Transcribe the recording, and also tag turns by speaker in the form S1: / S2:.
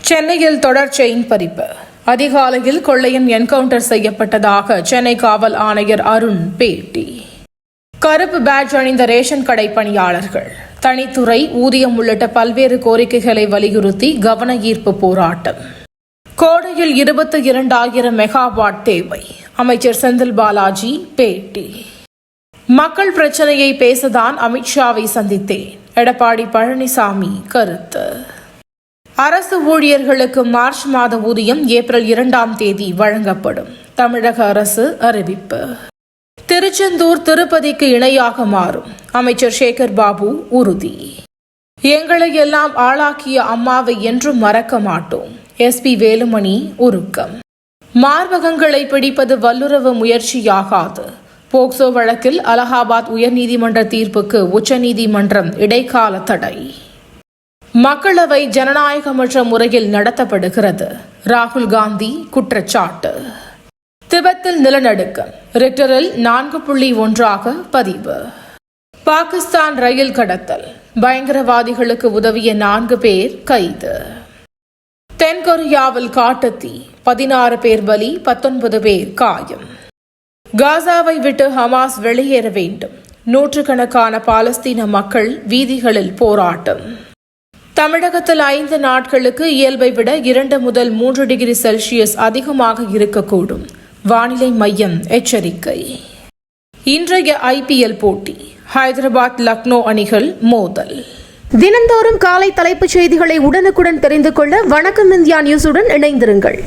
S1: சென்னையில் தொடர் செயின் பறிப்பு. அதிகாலையில் கொள்ளையன் என்கவுண்டர் செய்யப்பட்டதாக சென்னை காவல் ஆணையர் அருண் பேட்டி. கருப்பு பேட்ஜ் அணிந்த ரேஷன் கடை பணியாளர்கள் தனித்துறை ஊதியம் உள்ளிட்ட பல்வேறு கோரிக்கைகளை வலியுறுத்தி கவன ஈர்ப்பு போராட்டம். கோடையில் 22,000 மெகாவாட் தேவை. அமைச்சர் செந்தில் பாலாஜி பேட்டி. மக்கள் பிரச்சனையை பேசதான் அமித்ஷாவை சந்தித்தேன். எடப்பாடி பழனிசாமி கருத்து. அரசு ஊழியர்களுக்கு மார்ச் மாத ஊதியம் ஏப்ரல் 2ஆம் தேதி வழங்கப்படும். தமிழக அரசு அறிவிப்பு. திருச்செந்தூர் திருப்பதிக்கு இணையாக மாறும். அமைச்சர் சேகர் பாபு உறுதி. எங்களை எல்லாம் ஆளாக்கிய அம்மாவை என்றும் மறக்க மாட்டோம். SP வேலுமணி உருக்கம். மார்பகங்களை பிடிப்பது வல்லுறவு முயற்சியாகாது. போக்சோ வழக்கில் அலகாபாத் உயர்நீதிமன்ற தீர்ப்புக்கு உச்சநீதிமன்றம் இடைக்கால தடை. மக்களவை ஜனநாயகமற்ற முறையில் நடத்தப்படுகிறது. ராகுல் காந்தி குற்றச்சாட்டு. திபெத்தில் நிலநடுக்கம் ரிக்டரில் 4.1 பதிவு. பாகிஸ்தான் ரயில் கடத்தல். பயங்கரவாதிகளுக்கு உதவிய 4 பேர் கைது. தென்கொரியாவில் காட்டுத்தீ 16 பேர் பலி, 19 பேர் காயம். காசாவை விட்டு ஹமாஸ் வெளியேற வேண்டும். நூற்றுக்கணக்கான பாலஸ்தீன மக்கள் வீதிகளில் போராட்டம். தமிழகத்தில் 5 நாட்களுக்கு இயல்பை விட 2 முதல் 3 டிகிரி செல்சியஸ் அதிகமாக இருக்கக்கூடும். வானிலை மையம் எச்சரிக்கை. இன்றைய IPL போட்டி. ஹைதராபாத் லக்னோ அணிகள் மோதல்.
S2: தினந்தோறும் காலை தலைப்புச் செய்திகளை உடனுக்குடன் தெரிந்து கொள்ள வணக்கம் இந்தியா நியூஸுடன் இணைந்திருங்கள்.